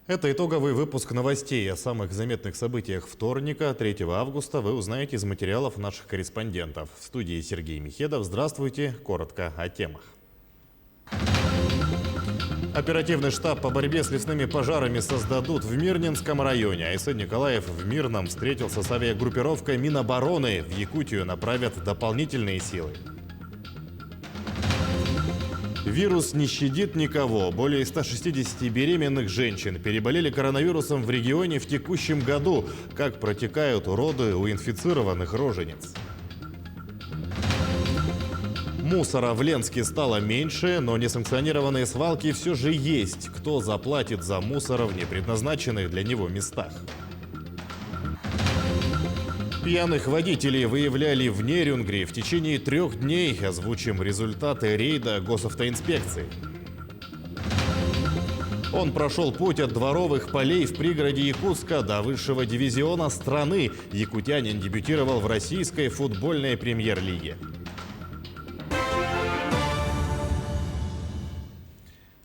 Это итоговый выпуск новостей о самых заметных событиях вторника, 3 августа. Вы узнаете из материалов наших корреспондентов. В студии Сергей Михедов. Здравствуйте. Коротко о темах. Оперативный штаб по борьбе с лесными пожарами создадут в Мирнинском районе. Айсен Николаев в Мирном встретился с авиагруппировкой Минобороны. В Якутию направят дополнительные силы. Вирус не щадит никого. Более 160 беременных женщин переболели коронавирусом в регионе в текущем году. Как протекают роды у инфицированных рожениц. Мусора в Ленске стало меньше, но несанкционированные свалки все же есть. Кто заплатит за мусор в непредназначенных для него местах? Пьяных водителей выявляли в Нерюнгри в течение 3 дней. Озвучим результаты рейда госавтоинспекции. Он прошел путь от дворовых полей в пригороде Якутска до высшего дивизиона страны. Якутянин дебютировал в российской футбольной премьер-лиге.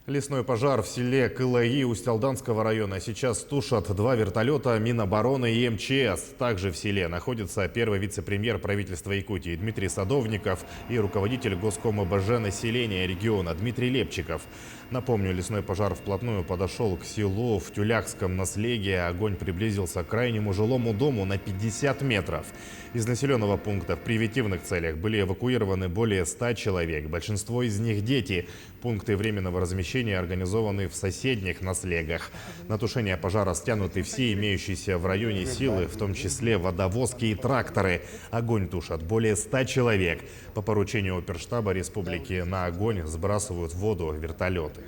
Лесной пожар в селе Кылаи Усть-Алданского района сейчас тушат 2 вертолета Минобороны и МЧС. Также в селе находится первый вице-премьер правительства Якутии Дмитрий Садовников и руководитель Госком ОБЖ населения региона Дмитрий Лепчиков. Напомню, лесной пожар вплотную подошел к селу в Тюляхском наслеге. Огонь приблизился к крайнему жилому дому на 50 метров. Из населенного пункта в превентивных целях были эвакуированы более 100 человек. Большинство из них дети. Пункты временного размещения организованы в соседних наслегах. На тушение пожара стянуты все имеющиеся в районе силы, в том числе водовозки и тракторы. Огонь тушат более 100 человек. По поручению оперштаба республики на огонь сбрасывают в воду вертолеты.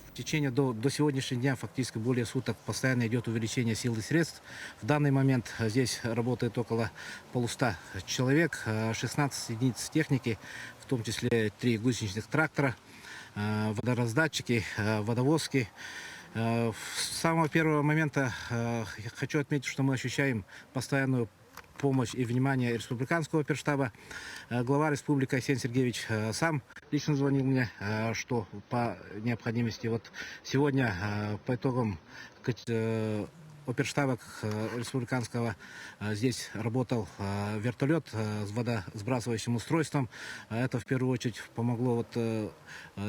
В течение до сегодняшнего дня, фактически более суток, постоянно идет увеличение сил и средств. В данный момент здесь работает около 150 человек, 16 единиц техники, в том числе 3 гусеничных трактора, водораздатчики, водовозки. С самого первого момента я хочу отметить, что мы ощущаем постоянную помощь и внимание республиканского оперштаба. Глава республики Айсен Сергеевич сам лично звонил мне, что по необходимости. Вот сегодня по итогам оперштаба республиканского здесь работал вертолет с водосбрасывающим устройством. Это в первую очередь помогло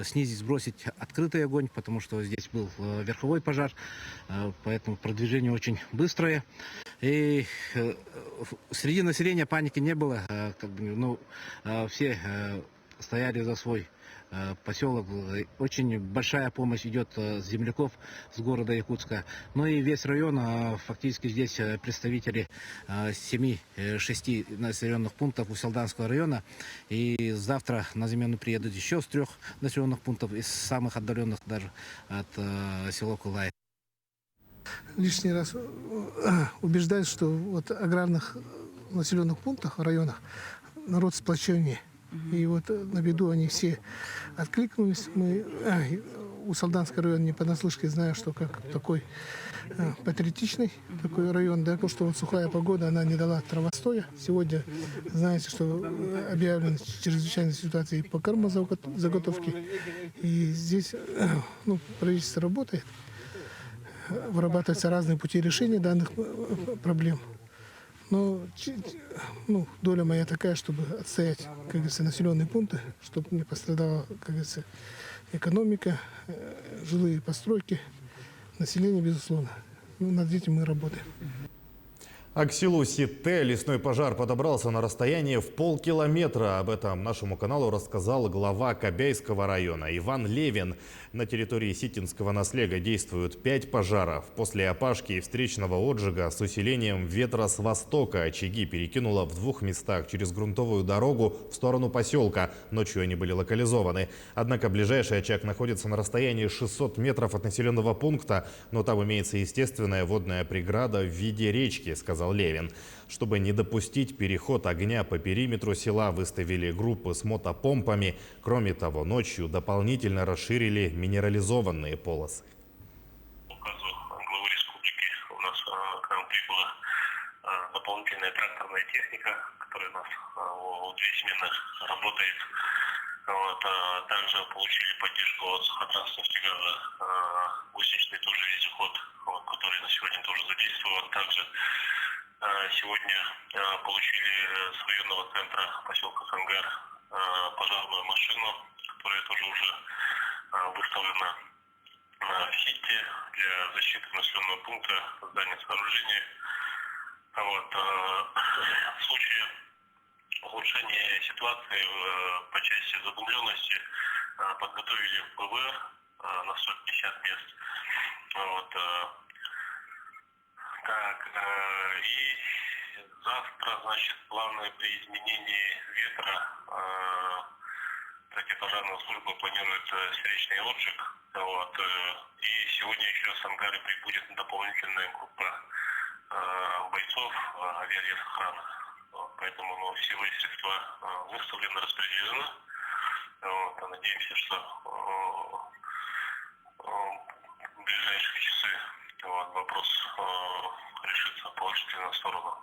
снизить, сбросить открытый огонь, потому что здесь был верховой пожар, поэтому продвижение очень быстрое. И среди населения паники не было, все стояли за свой поселок. Очень большая помощь идет с земляков с города Якутска. Ну и весь район, фактически здесь представители 7-6 населенных пунктов Усть-Алданского района. И завтра на замену приедут еще с 3 населенных пунктов, из самых отдаленных даже от села Кылай. Лишний раз убеждаюсь, что в аграрных населенных пунктах, районах народ сплоченнее. И на беду они все откликнулись. У Салданского района не понаслышке знаю, что как такой патриотичный такой район, да, потому что сухая погода, она не дала травостоя. Сегодня знаете, что объявлена чрезвычайная ситуация и по кормозаготовке. И здесь правительство работает, вырабатываются разные пути решения данных проблем. Но доля моя такая, чтобы отстоять, как говорится, населенные пункты, чтобы не пострадала, как говорится, экономика, жилые постройки, население, безусловно. Над этим мы работаем. А к селу Сите лесной пожар подобрался на расстояние в полкилометра. Об этом нашему каналу рассказал глава Кобяйского района Иван Левин. На территории Ситинского наслега действуют 5 пожаров. После опашки и встречного отжига с усилением ветра с востока очаги перекинуло в 2 местах через грунтовую дорогу в сторону поселка. Ночью они были локализованы. Однако ближайший очаг находится на расстоянии 600 метров от населенного пункта, но там имеется естественная водная преграда в виде речки, сказал Левин. Чтобы не допустить переход огня по периметру села, выставили группы с мотопомпами. Кроме того, ночью дополнительно расширили минерализованные полосы. По указу главы республики у нас к нам прибыла дополнительная тракторная техника, которая у нас в 2 смены работает Вот, также получили поддержку от Сахатранснефтегаза, гусеничный тоже вездеход, вот, который на сегодня тоже задействован. Также сегодня получили с районного центра поселка Сангар пожарную машину, которая тоже уже выставлена в сети для защиты населенного пункта, здания сооружения. Вот, в случае улучшения ситуации по части задымленности подготовили ПВР на 150 мест. Вот, так, и завтра, значит, планы при изменении ветра противопожарная служба планирует встречный отжиг. Вот, и сегодня еще с Ангары прибудет дополнительная группа бойцов авиалесохраны. Вот, поэтому силы и средства выставлены, распределены. Вот, надеемся, что в ближайшие часы вопрос решится в положительную сторону.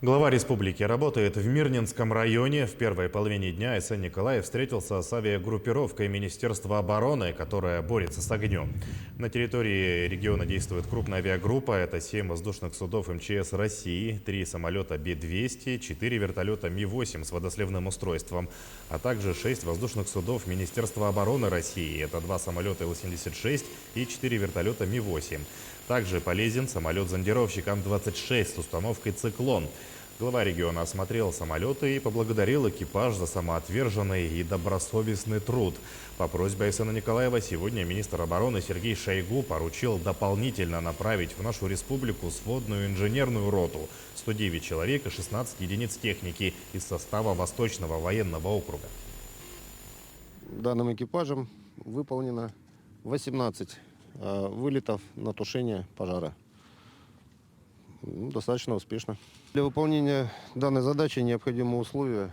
Глава республики работает в Мирнинском районе. В первой половине дня Айсен Николаев встретился с авиагруппировкой Министерства обороны, которая борется с огнем. На территории региона действует крупная авиагруппа. Это 7 воздушных судов МЧС России, 3 самолета Би-200, 4 вертолета Ми-8 с водосливным устройством, а также 6 воздушных судов Министерства обороны России. Это 2 самолета Ил-76 и 4 вертолета Ми-8. Также полезен самолет-зондировщик Ан-26 с установкой «Циклон». Глава региона осмотрел самолеты и поблагодарил экипаж за самоотверженный и добросовестный труд. По просьбе Айсена Николаева сегодня министр обороны Сергей Шойгу поручил дополнительно направить в нашу республику сводную инженерную роту. 109 человек и 16 единиц техники из состава Восточного военного округа. Данным экипажем выполнено 18 вылетов на тушение пожара. Достаточно успешно. Для выполнения данной задачи необходимы условия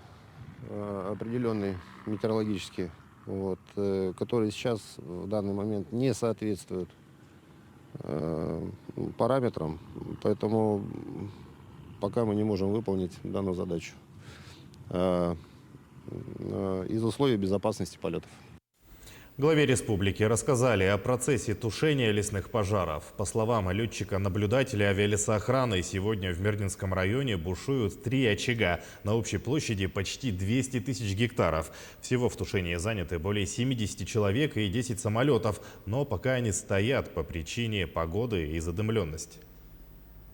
определенные метеорологические, которые сейчас в данный момент не соответствуют параметрам, поэтому пока мы не можем выполнить данную задачу из условий безопасности полетов. Главе республики рассказали о процессе тушения лесных пожаров. По словам летчика-наблюдателя авиалесоохраны, сегодня в Мирнинском районе бушуют 3 очага на общей площади почти 200 тысяч гектаров. Всего в тушении заняты более 70 человек и 10 самолетов, но пока они стоят по причине погоды и задымленности.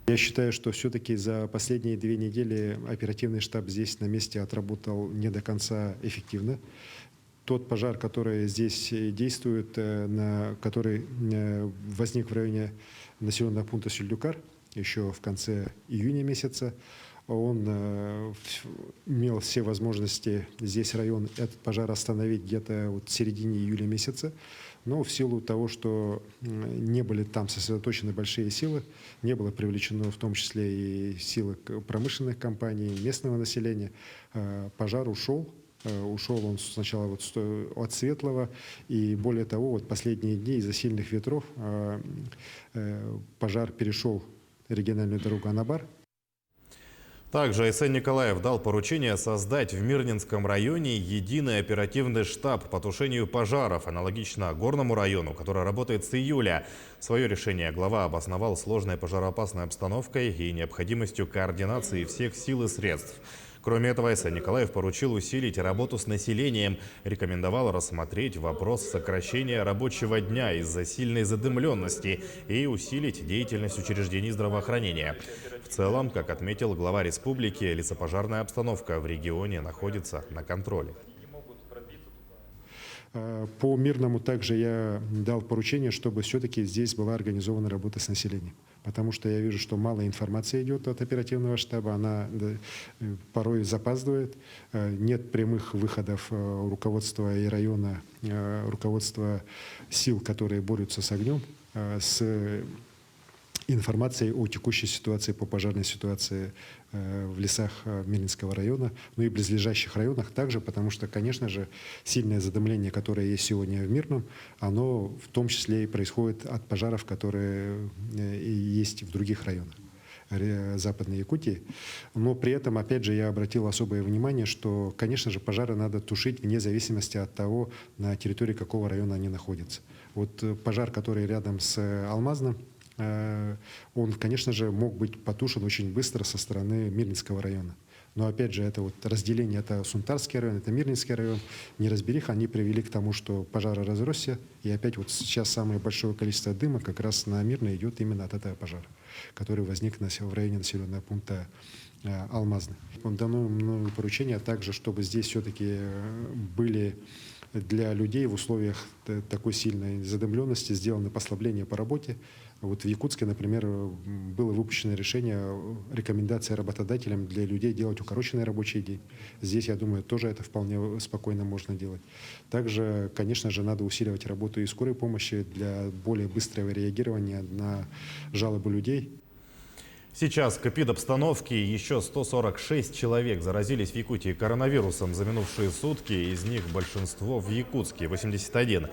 Я считаю, что все-таки за последние 2 недели оперативный штаб здесь на месте отработал не до конца эффективно. Тот пожар, который здесь действует, который возник в районе населенного пункта Сюльдюкар еще в конце июня месяца, он имел все возможности здесь район этот пожар остановить где-то в середине июля месяца. Но в силу того, что не были там сосредоточены большие силы, не было привлечено в том числе и силы промышленных компаний, местного населения, пожар ушел. Ушел он сначала от Светлого, и более того, последние дни из-за сильных ветров пожар перешел региональную дорогу Анабар. Также Айсен Николаев дал поручение создать в Мирнинском районе единый оперативный штаб по тушению пожаров, аналогично Горному району, который работает с июля. Свое решение глава обосновал сложной пожароопасной обстановкой и необходимостью координации всех сил и средств. Кроме этого, Айсен Николаев поручил усилить работу с населением, рекомендовал рассмотреть вопрос сокращения рабочего дня из-за сильной задымленности и усилить деятельность учреждений здравоохранения. В целом, как отметил глава республики, лесопожарная обстановка в регионе находится на контроле. По Мирному также я дал поручение, чтобы все-таки здесь была организована работа с населением. Потому что я вижу, что мало информации идет от оперативного штаба, она порой запаздывает. Нет прямых выходов руководства и района, руководства сил, которые борются с огнем, с информацией о текущей ситуации, по пожарной ситуации в лесах Мирнинского района, ну и близлежащих районах также, потому что, конечно же, сильное задымление, которое есть сегодня в Мирном, оно в том числе и происходит от пожаров, которые есть в других районах. Западной Якутии. Но при этом, опять же, я обратил особое внимание, что, конечно же, пожары надо тушить вне зависимости от того, на территории какого района они находятся. Вот пожар, который рядом с Алмазным, он, конечно же, мог быть потушен очень быстро со стороны Мирнинского района. Но опять же, это вот разделение, это Сунтарский район, это Мирнинский район, неразбериха, они привели к тому, что пожар разросся, и опять вот сейчас самое большое количество дыма как раз на Мирный идет именно от этого пожара, который возник в районе населенного пункта Алмазный. Дано мною поручение также, чтобы здесь все-таки были для людей в условиях такой сильной задымленности сделаны послабления по работе. Вот в Якутске, например, было выпущено решение, рекомендация работодателям для людей делать укороченный рабочий день. Здесь, я думаю, тоже это вполне спокойно можно делать. Также, конечно же, надо усиливать работу и скорой помощи для более быстрого реагирования на жалобы людей. Сейчас к эпидобстановке еще 146 человек заразились в Якутии коронавирусом за минувшие сутки. Из них большинство в Якутске – 81.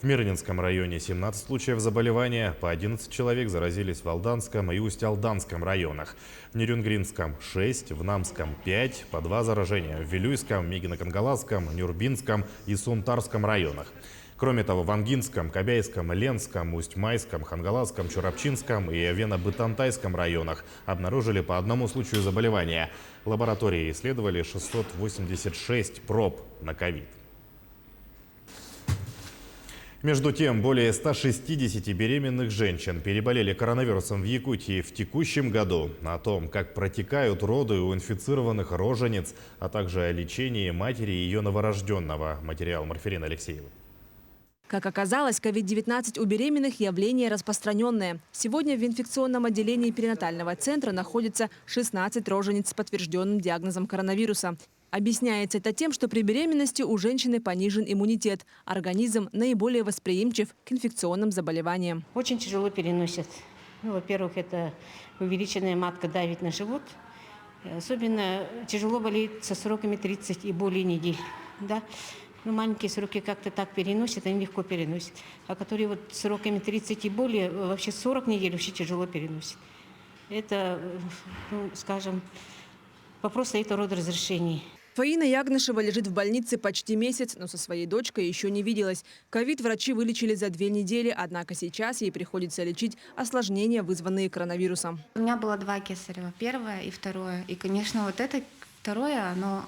В Мирнинском районе 17 случаев заболевания, по 11 человек заразились в Алданском и Усть-Алданском районах. В Нерюнгринском – 6, в Намском – 5, по 2 заражения в Вилюйском, Мигино-Кангаласском, Нюрбинском и Сунтарском районах. Кроме того, в Ангинском, Кобяйском, Ленском, Усть-Майском, Хангаласском, Чурапчинском и Вено-Бытантайском районах обнаружили по одному случаю заболевания. Лаборатории исследовали 686 проб на ковид. Между тем, более 160 беременных женщин переболели коронавирусом в Якутии в текущем году. О том, как протекают роды у инфицированных рожениц, а также о лечении матери и ее новорожденного. Материал Марфирины Алексеевой. Как оказалось, COVID-19 у беременных явление распространенное. Сегодня в инфекционном отделении перинатального центра находится 16 рожениц с подтвержденным диагнозом коронавируса. Объясняется это тем, что при беременности у женщины понижен иммунитет. Организм наиболее восприимчив к инфекционным заболеваниям. Очень тяжело переносят. Во-первых, это увеличенная матка давит на живот. Особенно тяжело болит со сроками 30 и более недель. Да? Маленькие сроки как-то так переносят, они легко переносят. А которые вот сроками 30 и более, вообще 40 недель вообще тяжело переносят. Это, скажем, вопрос стоит о родоразрешении. Фаина Ягнышева лежит в больнице почти месяц, но со своей дочкой еще не виделась. Ковид врачи вылечили за 2 недели, однако сейчас ей приходится лечить осложнения, вызванные коронавирусом. У меня было 2 кесарева, первое и второе. И, конечно, вот это второе, оно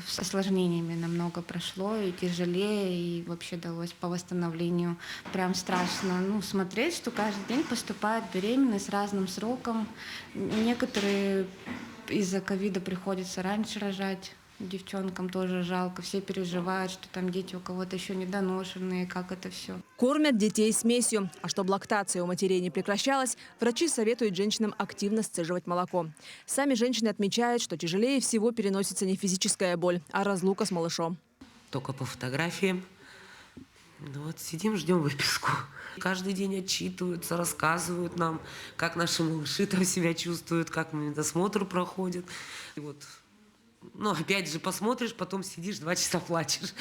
с осложнениями намного прошло, и тяжелее, и вообще далось по восстановлению. Прям страшно смотреть, что каждый день поступают беременные с разным сроком. Некоторые из-за ковида приходится раньше рожать. Девчонкам тоже жалко, все переживают, что там дети у кого-то еще недоношенные, как это все. Кормят детей смесью. А чтобы лактация у матерей не прекращалась, врачи советуют женщинам активно сцеживать молоко. Сами женщины отмечают, что тяжелее всего переносится не физическая боль, а разлука с малышом. Только по фотографиям. Вот сидим, ждем выписку. Каждый день отчитываются, рассказывают нам, как наши малыши там себя чувствуют, как медосмотр проходит. И вот. Опять же, посмотришь, потом сидишь, 2 часа плачешь.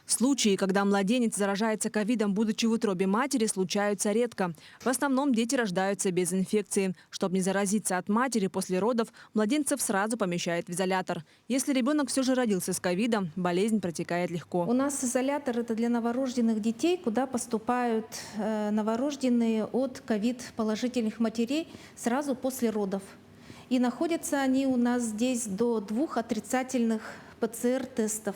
Случаи, когда младенец заражается ковидом, будучи в утробе матери, случаются редко. В основном дети рождаются без инфекции. Чтобы не заразиться от матери после родов, младенцев сразу помещают в изолятор. Если ребенок все же родился с ковидом, болезнь протекает легко. У нас изолятор – это для новорожденных детей, куда поступают новорожденные от ковид-положительных матерей сразу после родов. И находятся они у нас здесь до 2 отрицательных ПЦР-тестов.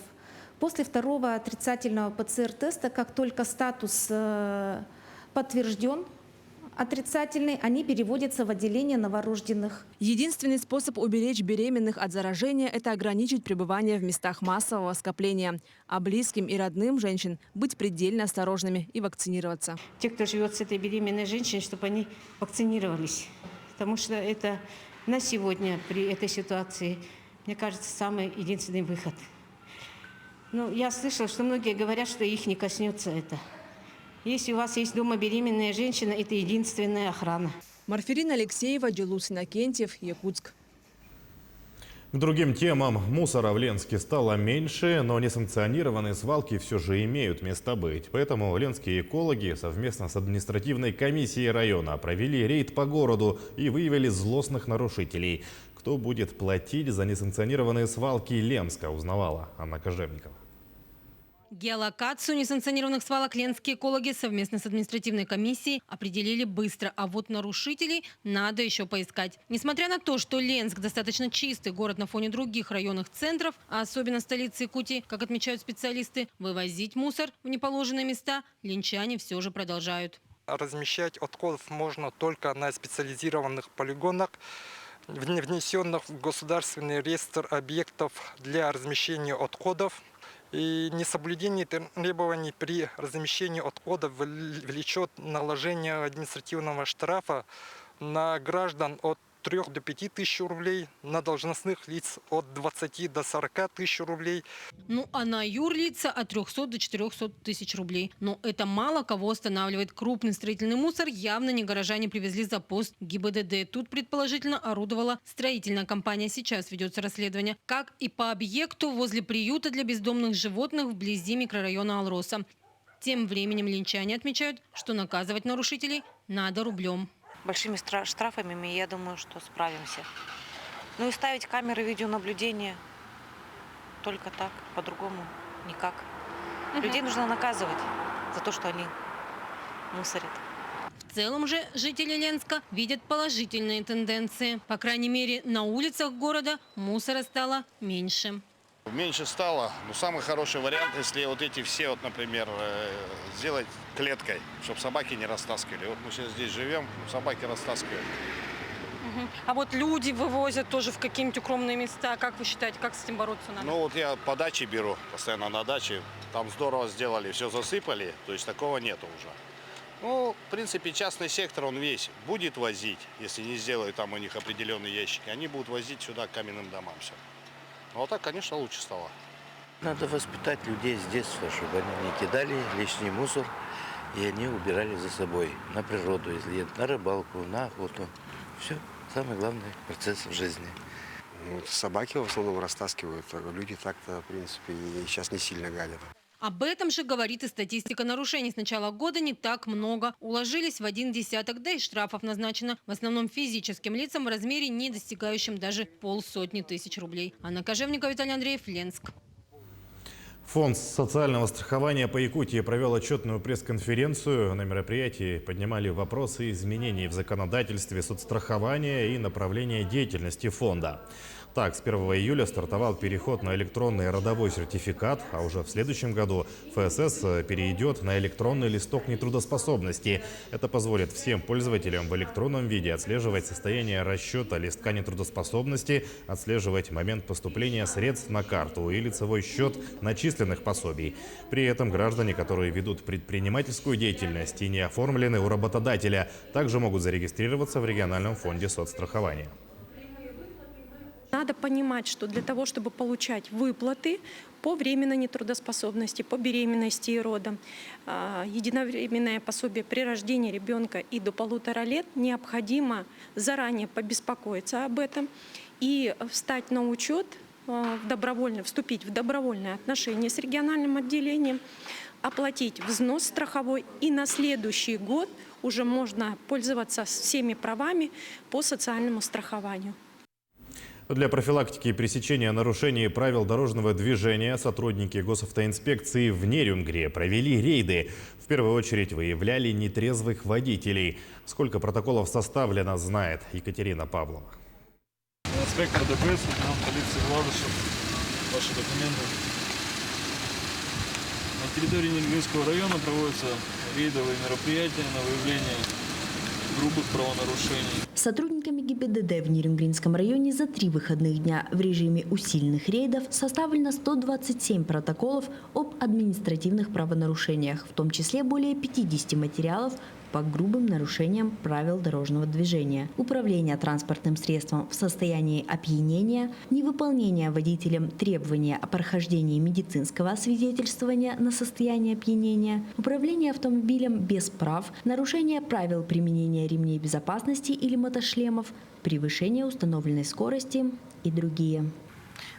После 2-го отрицательного ПЦР-теста, как только статус подтвержден, отрицательный, они переводятся в отделение новорожденных. Единственный способ уберечь беременных от заражения – это ограничить пребывание в местах массового скопления. А близким и родным женщин быть предельно осторожными и вакцинироваться. Те, кто живет с этой беременной женщиной, чтобы они вакцинировались. Потому что это на сегодня при этой ситуации, мне кажется, самый единственный выход. Я слышала, что многие говорят, что их не коснется это. Если у вас есть дома беременная женщина, это единственная охрана. Марфирина Алексеева, Джулус Иннокентьев, Якутск. К другим темам. Мусора в Ленске стало меньше, но несанкционированные свалки все же имеют место быть. Поэтому ленские экологи совместно с административной комиссией района провели рейд по городу и выявили злостных нарушителей. Кто будет платить за несанкционированные свалки Лемска, узнавала Анна Кожевникова. Геолокацию несанкционированных свалок ленские экологи совместно с административной комиссией определили быстро, а вот нарушителей надо еще поискать. Несмотря на то, что Ленск достаточно чистый город на фоне других районных центров, а особенно столицы Якутии, как отмечают специалисты, вывозить мусор в неположенные места ленчане все же продолжают. Размещать отходов можно только на специализированных полигонах, внесенных в государственный реестр объектов для размещения отходов. И несоблюдение требований при размещении отходов влечет наложение административного штрафа на граждан от 3 до 5 тысяч рублей, на должностных лиц от 20 до 40 тысяч рублей. Ну а на юрлица от 300 до 400 тысяч рублей. Но это мало кого останавливает. Крупный строительный мусор явно не горожане привезли за пост ГИБДД. Тут предположительно орудовала строительная компания. Сейчас ведется расследование. Как и по объекту возле приюта для бездомных животных вблизи микрорайона Алроса. Тем временем ленчане отмечают, что наказывать нарушителей надо рублем. Большими штрафами, я думаю, что справимся. Ну и ставить камеры видеонаблюдения только так, по-другому никак. Людей нужно наказывать за то, что они мусорят. В целом же жители Ленска видят положительные тенденции. По крайней мере, на улицах города мусора стало меньше. Меньше стало, но самый хороший вариант, если вот эти все, вот, например, сделать клеткой, чтобы собаки не растаскивали. Вот мы сейчас здесь живем, собаки растаскивают. А вот люди вывозят тоже в какие-нибудь укромные места. Как вы считаете, как с этим бороться надо? Ну вот я по даче беру, постоянно на даче. Там здорово сделали, все засыпали, то есть такого нету уже. Ну, в принципе, частный сектор, он весь будет возить, если не сделают там у них определенные ящики. Они будут возить сюда к каменным домам все. Ну, а так, конечно, лучше стало. Надо воспитать людей с детства, чтобы они не кидали лишний мусор, и они убирали за собой на природу, если едут на рыбалку, на охоту. Все, самый главный процесс в жизни. Собаки в основном растаскивают, люди так-то, в принципе, сейчас не сильно гадят. Об этом же говорит и статистика нарушений. С начала года не так много. Уложились в 1 десяток, да и штрафов назначено. В основном физическим лицам в размере, не достигающем даже 500 тысяч рублей. Анна Кожевникова, Виталий Андреев, Ленск. Фонд социального страхования по Якутии провел отчетную пресс-конференцию. На мероприятии поднимали вопросы изменений в законодательстве соцстрахования и направления деятельности фонда. Так, с 1 июля стартовал переход на электронный родовой сертификат, а уже в следующем году ФСС перейдет на электронный листок нетрудоспособности. Это позволит всем пользователям в электронном виде отслеживать состояние расчета листка нетрудоспособности, отслеживать момент поступления средств на карту и лицевой счет начисленных пособий. При этом граждане, которые ведут предпринимательскую деятельность и не оформлены у работодателя, также могут зарегистрироваться в региональном фонде соцстрахования. Надо понимать, что для того, чтобы получать выплаты по временной нетрудоспособности, по беременности и родам, единовременное пособие при рождении ребенка и до 1,5 лет, необходимо заранее побеспокоиться об этом и встать на учет, вступить в добровольное отношение с региональным отделением, оплатить взнос страховой, и на следующий год уже можно пользоваться всеми правами по социальному страхованию. Для профилактики и пресечения нарушений правил дорожного движения сотрудники госавтоинспекции в Нерюнгре провели рейды. В первую очередь выявляли нетрезвых водителей. Сколько протоколов составлено, знает Екатерина Павлова. Инспектор ДПС, лейтенант полиции Владышев. Ваши документы. На территории Нерюнгринского района проводятся рейдовые мероприятия на выявление грубых правонарушений. Сотрудниками ГИБДД в Нерюнгринском районе за 3 выходных дня в режиме усиленных рейдов составлено 127 протоколов об административных правонарушениях, в том числе более 50 материалов по грубым нарушениям правил дорожного движения, управление транспортным средством в состоянии опьянения, невыполнение водителем требования о прохождении медицинского освидетельствования на состояние опьянения, управление автомобилем без прав, нарушение правил применения ремней безопасности или мотошлемов, превышение установленной скорости и другие.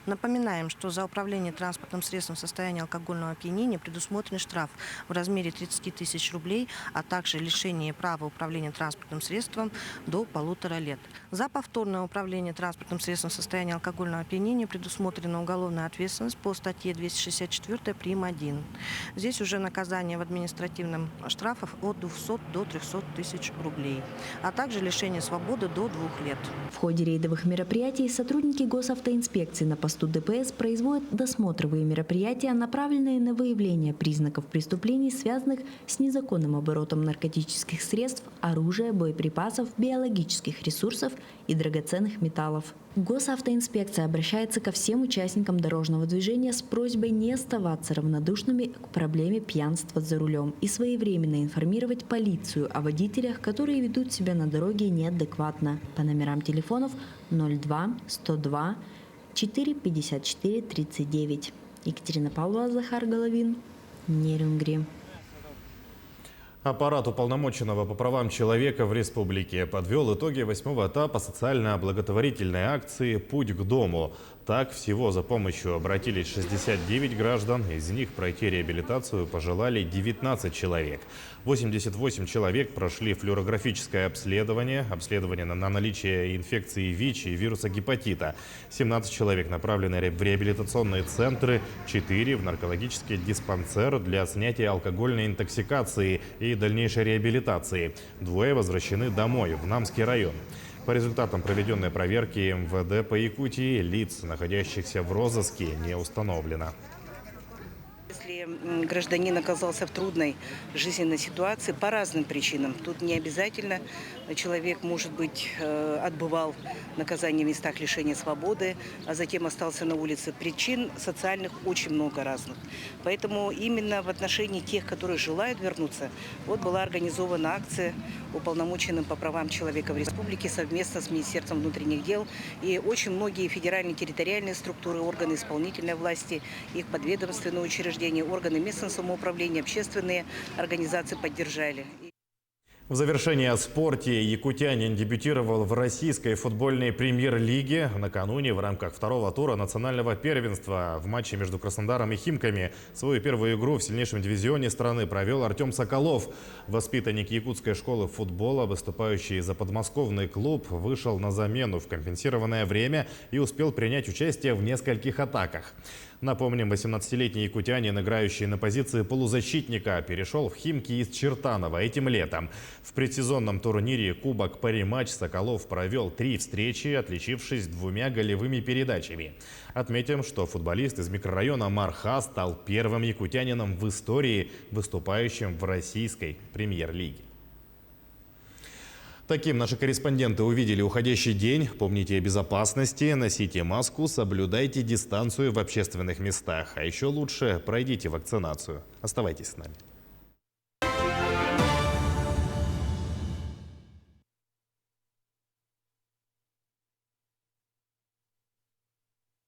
Напоминаем, что за управление транспортным средством в состоянии алкогольного опьянения предусмотрен штраф в размере 30 тысяч рублей, а также лишение права управления транспортным средством до 1,5 лет. За повторное управление транспортным средством в состоянии алкогольного опьянения предусмотрена уголовная ответственность по статье 264 прим. 1. Здесь уже наказание в административном штрафах от 200 до 300 тысяч рублей, а также лишение свободы до 2 лет. В ходе рейдовых мероприятий сотрудники госавтоинспекции на посту ДПС производят досмотровые мероприятия, направленные на выявление признаков преступлений, связанных с незаконным оборотом наркотических средств, оружия, боеприпасов, биологических ресурсов и драгоценных металлов. Госавтоинспекция обращается ко всем участникам дорожного движения с просьбой не оставаться равнодушными к проблеме пьянства за рулем и своевременно информировать полицию о водителях, которые ведут себя на дороге неадекватно по номерам телефонов 02 102 454 39. Екатерина Павлова, Захар Головин, Нерюнгри. Аппарат уполномоченного по правам человека в республике подвел итоги 8-го этапа социально-благотворительной акции «Путь к дому». Так, всего за помощью обратились 69 граждан, из них пройти реабилитацию пожелали 19 человек. 88 человек прошли флюорографическое обследование на наличие инфекции ВИЧ и вируса гепатита. 17 человек направлены в реабилитационные центры, 4 в наркологический диспансер для снятия алкогольной интоксикации и дальнейшей реабилитации. 2 возвращены домой, в Намский район. По результатам проведенной проверки МВД по Якутии лиц, находящихся в розыске, не установлено. Если гражданин оказался в трудной жизненной ситуации по разным причинам, тут не обязательно человек, может быть, отбывал наказание в местах лишения свободы, а затем остался на улице. Причин социальных очень много разных. Поэтому именно в отношении тех, которые желают вернуться, вот была организована акция уполномоченным по правам человека в республике совместно с Министерством внутренних дел. И очень многие федеральные территориальные структуры, органы исполнительной власти, их подведомственные учреждения, органы местного самоуправления, общественные организации поддержали. В завершении о спорте. Якутянин дебютировал в российской футбольной премьер-лиге накануне в рамках 2-го тура национального первенства. В матче между Краснодаром и Химками свою первую игру в сильнейшем дивизионе страны провел Артем Соколов. Воспитанник якутской школы футбола, выступающий за подмосковный клуб, вышел на замену в компенсированное время и успел принять участие в нескольких атаках. Напомним, 18-летний якутянин, играющий на позиции полузащитника, перешел в Химки из Чертанова этим летом. В предсезонном турнире «Кубок Пари-матч» Соколов провел 3 встречи, отличившись 2 голевыми передачами. Отметим, что футболист из микрорайона Марха стал первым якутянином в истории, выступающим в российской премьер-лиге. Таким наши корреспонденты увидели уходящий день. Помните о безопасности, носите маску, соблюдайте дистанцию в общественных местах. А еще лучше пройдите вакцинацию. Оставайтесь с нами.